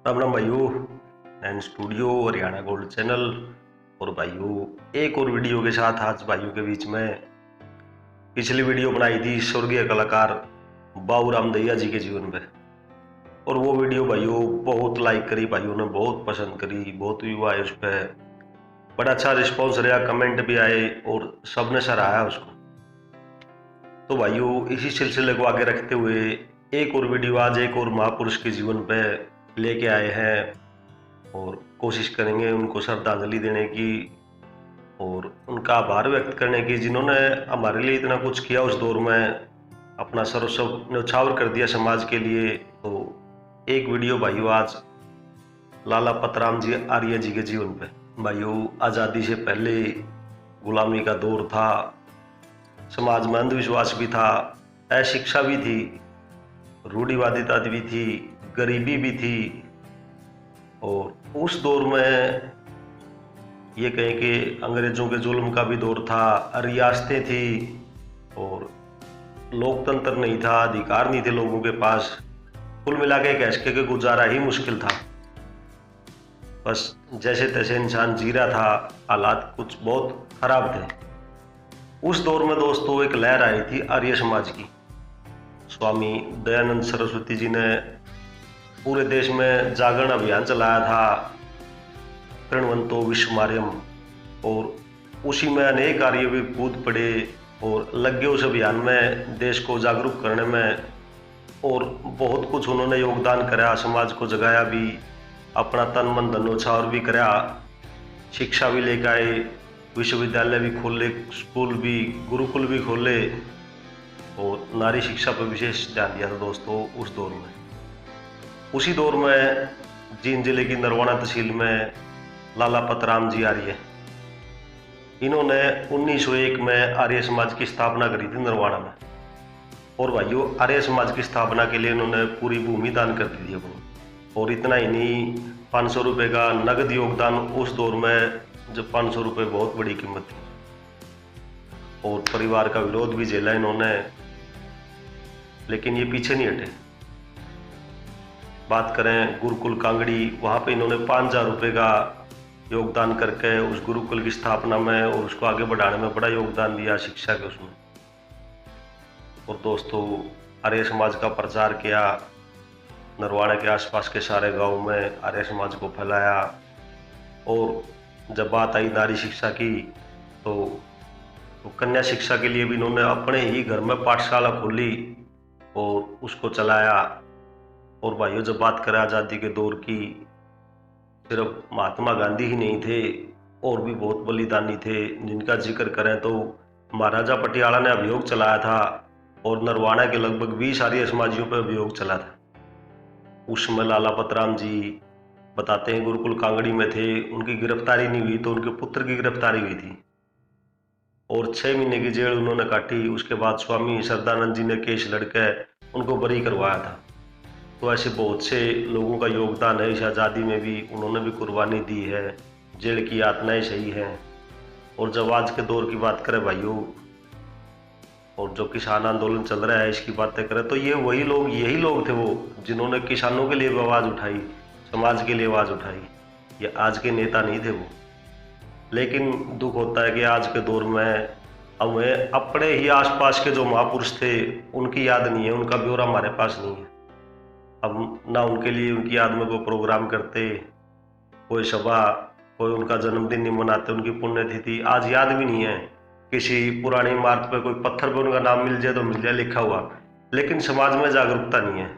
राम राम भाइयों। And studio Haryana gold channel और भाइयों एक और वीडियो के साथ आज भाइयों के बीच में पिछली वीडियो बनाई थी स्वर्गीय कलाकार बाबूराम दहिया जी के जीवन पे, और वो वीडियो भाइयों बहुत लाइक करी, भाइयों ने बहुत पसंद करी, बहुत व्यू आए उस पर, बड़ा अच्छा रिस्पॉन्स रहा, कमेंट भी आए और सबने सराहा उसको। तो भाइयों इसी सिलसिले को आगे रखते हुए एक और वीडियो आज एक और महापुरुष के जीवन पे लेके आए हैं और कोशिश करेंगे उनको श्रद्धांजलि देने की और उनका आभार व्यक्त करने की, जिन्होंने हमारे लिए इतना कुछ किया उस दौर में, अपना सर्वस्व न्यौछावर कर दिया समाज के लिए। तो एक वीडियो भाइयों आज लाला पतराम जी आर्य जी के जीवन पे। भाइयों आज़ादी से पहले गुलामी का दौर था, समाज में अंधविश्वास भी था, अशिक्षा भी थी, रूढ़िवादिता भी थी, गरीबी भी थी, और उस दौर में ये कहें कि अंग्रेजों के जुल्म का भी दौर था, रियासतें थी और लोकतंत्र नहीं था, अधिकार नहीं थे लोगों के पास। कुल मिला के कह सके कि गुजारा ही मुश्किल था, बस जैसे तैसे इंसान जी रहा था, हालात कुछ बहुत खराब थे। उस दौर में दोस्तों एक लहर आई थी आर्य समाज की। स्वामी दयानंद सरस्वती जी ने पूरे देश में जागरण अभियान चलाया था, प्रणवंतो विश्वमार्यम, और उसी में अनेक आर्य भी कूद पड़े और लग गए उस अभियान में देश को जागरूक करने में, और बहुत कुछ उन्होंने योगदान कराया, समाज को जगाया भी, अपना तन मन धन न्यौछावर भी कराया, शिक्षा भी लेकर आए, विश्वविद्यालय भी खोले, स्कूल भी, गुरुकुल भी खोले और नारी शिक्षा पर विशेष ध्यान दिया था दोस्तों उस दौर में। उसी दौर में जींद जिले की नरवाना तहसील में लाला पतराम जी आर्य, इन्होंने 1901 में आर्य समाज की स्थापना करी थी नरवाना में। और भाइयों आर्य समाज की स्थापना के लिए इन्होंने पूरी भूमि दान कर दी थी अपनी। और इतना ही नहीं, 500 रुपये का नगद योगदान उस दौर में, जब 500 रुपये बहुत बड़ी कीमत थी, और परिवार का विरोध भी झेला इन्होंने, लेकिन ये पीछे नहीं हटे। बात करें गुरुकुल कांगड़ी, वहाँ पे इन्होंने 5000 रुपये का योगदान करके उस गुरुकुल की स्थापना में और उसको आगे बढ़ाने में बड़ा योगदान दिया, शिक्षा के उसमें। और दोस्तों आर्य समाज का प्रचार किया, नरवाना के आसपास के सारे गांव में आर्य समाज को फैलाया। और जब बात आई नारी शिक्षा की, तो कन्या शिक्षा के लिए भी इन्होंने अपने ही घर में पाठशाला खोली और उसको चलाया। और भाइयों जब बात करें आज़ादी के दौर की, सिर्फ महात्मा गांधी ही नहीं थे, और भी बहुत बलिदानी थे, जिनका जिक्र करें तो महाराजा पटियाला ने अभियोग चलाया था और नरवाना के लगभग 20 आर्य समाजियों पर अभियोग चला था। उसमें लाला पतराम जी बताते हैं गुरुकुल कांगड़ी में थे, उनकी गिरफ्तारी नहीं हुई तो उनके पुत्र की गिरफ्तारी हुई थी और 6 महीने की जेल उन्होंने काटी। उसके बाद स्वामी श्रद्धानंद जी ने केस लड़के उनको बरी करवाया था। तो ऐसे बहुत से लोगों का योगदान है इस आज़ादी में भी, उन्होंने भी कुर्बानी दी है, जेल की यातनाएं सही हैं। और जब आज के दौर की बात करें भाइयों, और जो किसान आंदोलन चल रहा है इसकी बातें करें, तो ये वही लोग, यही लोग थे वो जिन्होंने किसानों के लिए भी आवाज़ उठाई, समाज के लिए आवाज़ उठाई। ये आज के नेता नहीं थे वो। लेकिन दुख होता है कि आज के दौर में हमें अपने ही आसपास के जो महापुरुष थे उनकी याद नहीं है, उनका ब्यौरा हमारे पास नहीं है। अब ना उनके लिए उनकी याद में कोई प्रोग्राम करते, कोई सभा, कोई उनका जन्मदिन नहीं मनाते, उनकी पुण्यतिथि आज याद भी नहीं है। किसी पुरानी इमारत पे कोई पत्थर पे उनका नाम मिल जाए तो मिल जाए लिखा हुआ, लेकिन समाज में जागरूकता नहीं है।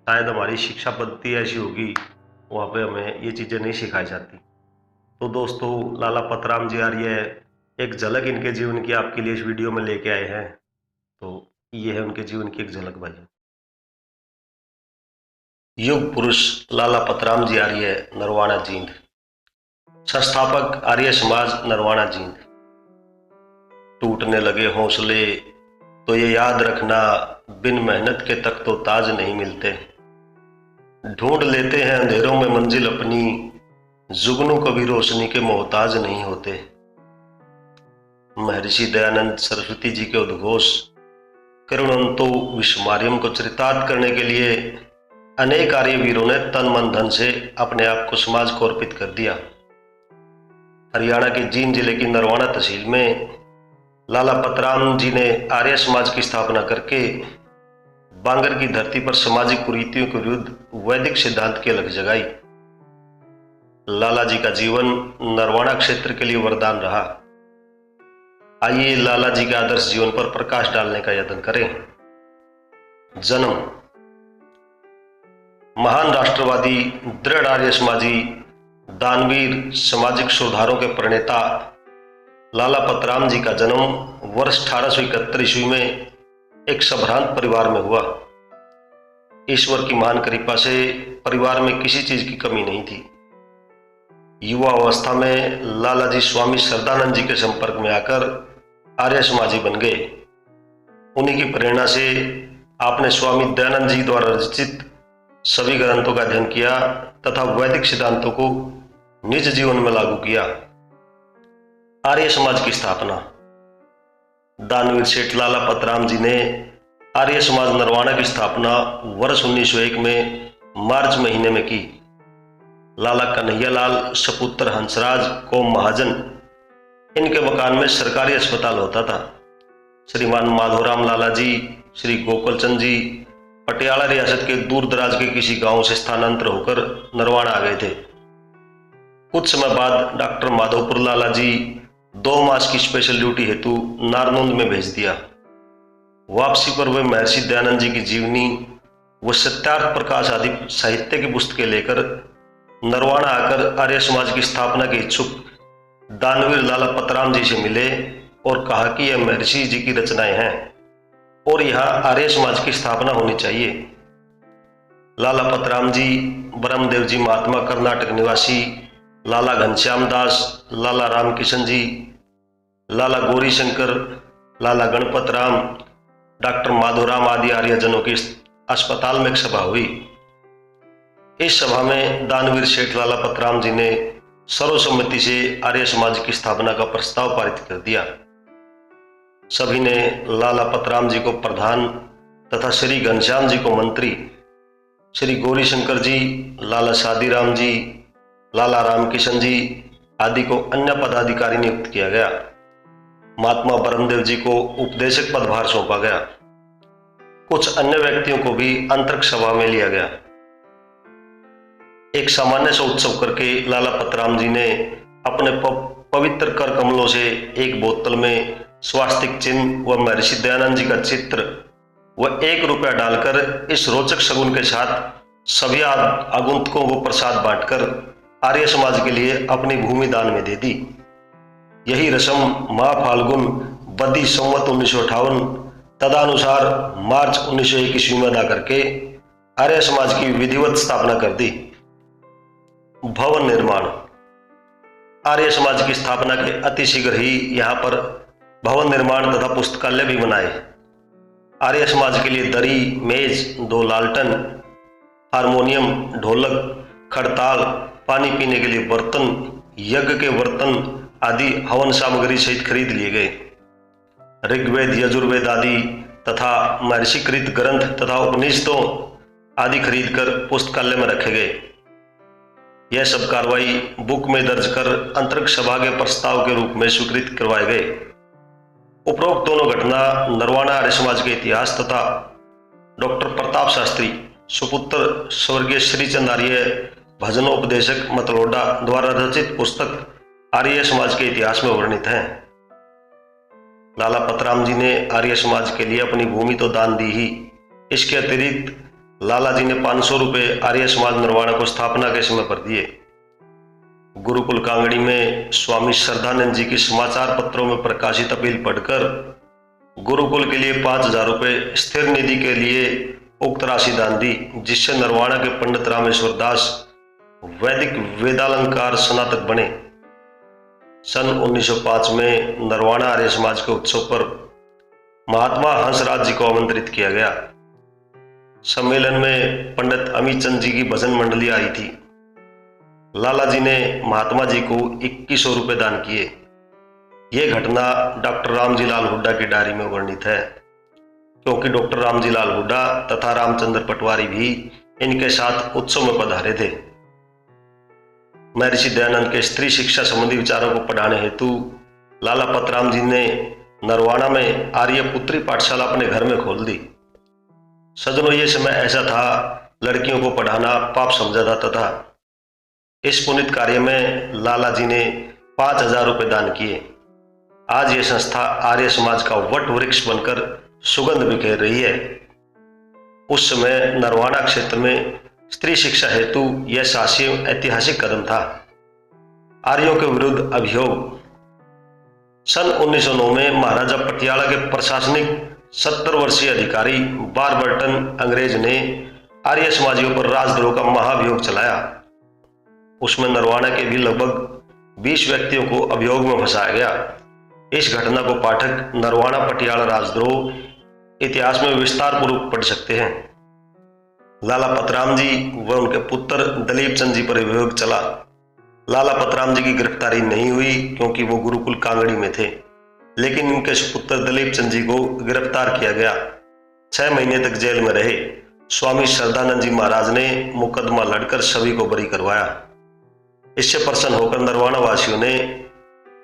शायद हमारी शिक्षा पद्धति ऐसी होगी, वहाँ पे हमें ये चीज़ें नहीं सिखाई जाती। तो दोस्तों लाला पतराम जी आर्य, एक झलक इनके जीवन की आपके लिए इस वीडियो में लेके आए हैं। तो ये है उनके जीवन की एक झलक भाई। युग पुरुष लाला पतराम जी आर्य, नरवाना जींद। संस्थापक आर्य समाज नरवाना जींद। टूटने लगे हौसले तो ये याद रखना, बिन मेहनत के तक तो ताज नहीं मिलते। ढूंढ लेते हैं अंधेरों में मंजिल अपनी, जुगनू कभी रोशनी के मोहताज नहीं होते। महर्षि दयानंद सरस्वती जी के उद्घोष करुणंतो विश्वमार्यम को चरितार्थ करने के लिए अनेक आर्यवीरों ने तन मन धन से अपने आप को समाज को अर्पित कर दिया। हरियाणा के जींद जिले की नरवाना तहसील में लाला पतराम जी ने आर्य समाज की स्थापना करके बांगर की धरती पर सामाजिक कुरीतियों के विरुद्ध वैदिक सिद्धांत की अलग जगाई। लाला जी का जीवन नरवाना क्षेत्र के लिए वरदान रहा। आइए लाला जी के आदर्श जीवन पर प्रकाश डालने का यत्न करें। जन्म। महान राष्ट्रवादी, दृढ़ आर्य समाजी, दानवीर, सामाजिक सुधारों के प्रणेता लाला पतराम जी का जन्म वर्ष 1871 ईस्वी में एक संभ्रांत परिवार में हुआ। ईश्वर की महान कृपा से परिवार में किसी चीज की कमी नहीं थी। युवा अवस्था में लाला जी स्वामी श्रद्धानंद जी के संपर्क में आकर आर्य समाजी बन गए। उन्हीं की प्रेरणा से आपने स्वामी दयानंद जी द्वारा रचित सभी ग्रंथों का अध्ययन किया तथा वैदिक सिद्धांतों को निज जीवन में लागू किया। आर्य समाज की स्थापना। दानवीर सेठ लाला पतराम जी ने आर्य समाज नरवाना की स्थापना वर्ष 1901 में मार्च महीने में की। लाला कन्हैयालाल, सपुत्र हंसराज कोम महाजन, इनके मकान में सरकारी अस्पताल होता था। श्रीमान माधोराम लाला जी, श्री गोकुलचंद जी पटियाला रियासत के दूर दराज के किसी गांव से स्थानांतर होकर नरवाना आ गए थे। कुछ समय बाद डॉक्टर माधोपुर लाला जी 2 मास की स्पेशल ड्यूटी हेतु नारनौंद में भेज दिया। वापसी पर वे महर्षि दयानंद जी की जीवनी व सत्यार्थ प्रकाश आदि साहित्य की पुस्तकें लेकर नरवाना आकर आर्य समाज की स्थापना के इच्छुक दानवीर लाला पतराम जी से मिले और कहा कि यह महर्षि जी की रचनाएं हैं और यहाँ आर्य समाज की स्थापना होनी चाहिए। लाला पतराम जी, ब्रह्मदेव जी महात्मा कर्नाटक निवासी, लाला घनश्याम दास, लाला रामकिशन जी, लाला गौरी शंकर, लाला गणपत राम, डॉक्टर माधोराम आदि आर्यजनों की अस्पताल में एक सभा हुई। इस सभा में दानवीर सेठ लाला पतराम जी ने सर्वसम्मति से आर्य समाज की स्थापना का प्रस्ताव पारित कर दिया। सभी ने लाला पतराम जी को प्रधान तथा श्री घनश्याम जी को मंत्री, श्री गौरी शंकर जी, लाला शादीराम जी, लाला रामकिशन जी आदि को अन्य पदाधिकारी नियुक्त किया गया। महात्मा ब्रह्मदेव जी को उपदेशक पदभार सौंपा गया। कुछ अन्य व्यक्तियों को भी अंतरिक्ष सभा में लिया गया। एक सामान्य सा उत्सव करके लाला पतराम जी ने अपने पवित्र कर कमलों से एक बोतल में स्वास्तिक चिन्ह व महर्षि दयानंद जी का चित्र व 1 रुपया डालकर इस रोचक शगुन के साथ सभी आगंतुकों को प्रसाद बांटकर आर्य समाज के लिए अपनी भूमि दान में दे दी। यही रस्म माह फाल्गुन बदी संवत 1958 तदनुसार मार्च 1901 ईस्वी में अदा करके आर्य समाज की विधिवत स्थापना कर दी। भवन निर्माण। आर्य समाज की स्थापना के अतिशीघ्र ही यहाँ पर भवन निर्माण तथा पुस्तकालय भी बनाए। आर्य समाज के लिए दरी, मेज, 2 लालटन, हारमोनियम, ढोलक, खड़ताल, पानी पीने के लिए बर्तन, यज्ञ के बर्तन आदि हवन सामग्री सहित खरीद लिए गए। ऋग्वेद, यजुर्वेद आदि तथा महर्षिकृत ग्रंथ तथा उपनिषदों आदि खरीदकर पुस्तकालय में रखे गए। यह सब कार्रवाई बुक में दर्ज कर अंतरिक्ष सभा के प्रस्ताव के रूप में स्वीकृत करवाए गए। उपरोक्त दोनों घटना नरवाना आर्य समाज के इतिहास तथा डॉक्टर प्रताप शास्त्री, सुपुत्र स्वर्गीय श्रीचंद आर्य, भजनोपदेशक मतलोडा द्वारा रचित पुस्तक आर्य समाज के इतिहास में वर्णित हैं। लाला पतराम जी ने आर्य समाज के लिए अपनी भूमि तो दान दी ही, इसके अतिरिक्त लाला जी ने 500 रुपये आर्य समाज नरवाना को स्थापना के समय पर दिए। गुरुकुल कांगड़ी में स्वामी श्रद्धानंद जी की समाचार पत्रों में प्रकाशित अपील पढ़कर गुरुकुल के लिए 5000 रुपये स्थिर निधि के लिए उक्त राशि दान दी, जिससे नरवाना के पंडित रामेश्वर दास वैदिक वेदालंकार स्नातक बने। सन 1905 में नरवाना आर्य समाज के उत्सव पर महात्मा हंसराज जी को आमंत्रित किया गया। सम्मेलन में पंडित अमित चंद जी की भजन मंडली आई थी। लाला जी ने महात्मा जी को 2100 रुपये दान किए। ये घटना डॉक्टर रामजी लाल हुड्डा की डायरी में वर्णित है, क्योंकि डॉक्टर रामजी लाल हुड्डा तथा रामचंद्र पटवारी भी इनके साथ उत्सव में पधारे थे। महर्षि दयानंद के स्त्री शिक्षा संबंधी विचारों को पढ़ाने हेतु लाला पतराम जी ने नरवाना में आर्य पुत्री पाठशाला अपने घर में खोल दी। सज्जनों, ये समय ऐसा था, लड़कियों को पढ़ाना पाप समझा जाता था। इस पुनित कार्य में लाला जी ने 5,000 रुपये दान किए। आज ये संस्था आर्य समाज का वट वृक्ष बनकर सुगंध बिखेर रही है। उस समय नरवाना क्षेत्र में स्त्री शिक्षा हेतु यह साहसी ऐतिहासिक कदम था। आर्यों के विरुद्ध अभियोग। सन 1909 में महाराजा पटियाला के प्रशासनिक 70 वर्षीय अधिकारी वारबर्टन अंग्रेज ने आर्य समाजियों पर राजद्रोह का महाभियोग चलाया। उसमें नरवाना के भी लगभग 20 व्यक्तियों को अभियोग में फंसाया गया। इस घटना को पाठक नरवाना पटियाला राजद्रोह इतिहास में विस्तार पूर्वक पढ़ सकते हैं। लाला पतराम जी व उनके पुत्र दलीप चंद जी पर अभियोग चला। लाला पतराम जी की गिरफ्तारी नहीं हुई क्योंकि वो गुरुकुल कांगड़ी में थे, लेकिन इनके सुपुत्र दलीप चंद जी को गिरफ्तार किया गया। 6 महीने तक जेल में रहे। स्वामी श्रद्धानंद जी महाराज ने मुकदमा लड़कर सभी को बरी करवाया। इससे प्रसन्न होकर नरवाना वासियों ने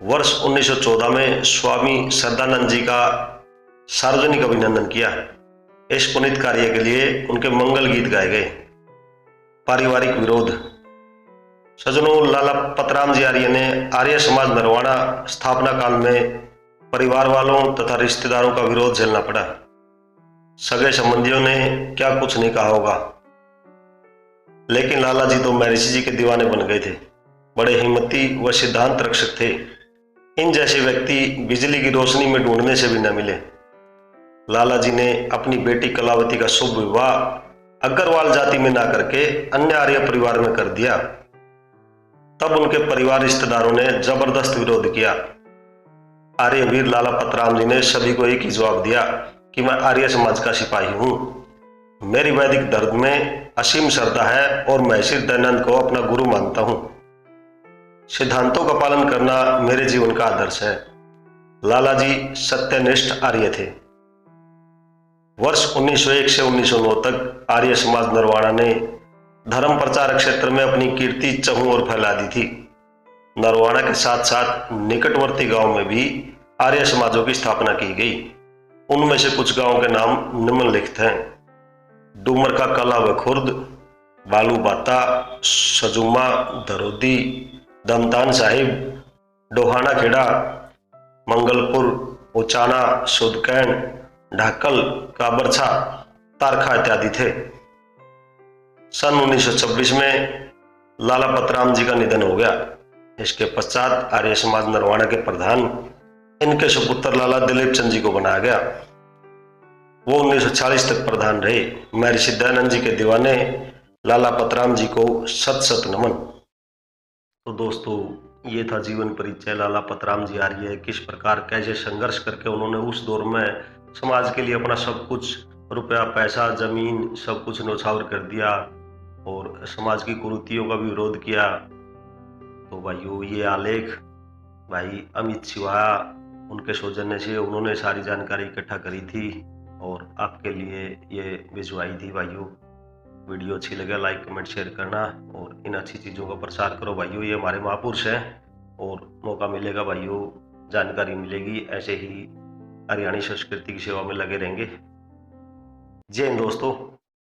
वर्ष 1914 में स्वामी श्रद्धानंद जी का सार्वजनिक अभिनंदन किया। इस पुनीत कार्य के लिए उनके मंगल गीत गाए गए। पारिवारिक विरोध। सज्जनों, लाला पतराम जी आर्य ने आर्य समाज नरवाना स्थापना काल में परिवार वालों तथा रिश्तेदारों का विरोध झेलना पड़ा। सगे संबंधियों ने क्या कुछ नहीं कहा होगा, लेकिन लाला जी तो महर्षि जी के दीवाने बन गए थे। बड़े हिम्मती व सिद्धांत रक्षक थे। इन जैसे व्यक्ति बिजली की रोशनी में ढूंढने से भी न मिले। लाला जी ने अपनी बेटी कलावती का शुभ विवाह अग्रवाल जाति में ना करके अन्य आर्य परिवार में कर दिया। तब उनके परिवार रिश्तेदारों ने जबरदस्त विरोध किया। आर्य वीर लाला पतराम जी ने सभी को एक ही जवाब दिया कि मैं आर्य समाज का सिपाही हूं। मेरी वैदिक धर्म में असीम श्रद्धा है और महर्षि दयानंद को अपना गुरु मानता हूं। सिद्धांतों का पालन करना मेरे जीवन का आदर्श है। लाला जी सत्यनिष्ठ आर्य थे। वर्ष 1901 से 1909 तक आर्य समाज नरवाना ने धर्म प्रचार क्षेत्र में अपनी कीर्ति चहुं ओर फैला दी थी। नरवाना के साथ साथ निकटवर्ती गांव में भी आर्य समाजों की स्थापना की गई। उनमें से कुछ गांवों के नाम निम्नलिखित हैं: डूमर का कला व खुर्द, बालू बाता, सजुमा, धरोदी, दमतान साहिब, डोहाना खेड़ा, मंगलपुर, उचाना, सुदकैन, ढाकल, काबरछा, तारखा इत्यादि थे। सन 1926 में लाला पतराम जी का निधन हो गया। इसके पश्चात आर्य समाज नरवाना के प्रधान इनके सुपुत्र लाला दिलीप चंद जी को बनाया गया। वो 1940 तक प्रधान रहे। महर्षि दयानंद जी के दीवाने लाला पतराम जी को सत सत नमन। तो दोस्तों, ये था जीवन परिचय लाला पतराम जी आर्य। किस प्रकार कैसे संघर्ष करके उन्होंने उस दौर में समाज के लिए अपना सब कुछ, रुपया पैसा जमीन सब कुछ न्यौछावर कर दिया और समाज की कुरीतियों का भी विरोध किया। तो भाइयों, ये आलेख भाई अमित शिवाया उनके सौजन्य से उन्होंने सारी जानकारी इकट्ठा करी थी और आपके लिए ये भिजवाई थी। भाइयों, वीडियो अच्छी लगे लाइक कमेंट शेयर करना और इन अच्छी चीज़ों का प्रसार करो। भाइयों, ये हमारे महापुरुष हैं और मौका मिलेगा भाइयों, जानकारी मिलेगी, ऐसे ही हरियाणी संस्कृति की सेवा में लगे रहेंगे। जय हिंद दोस्तों।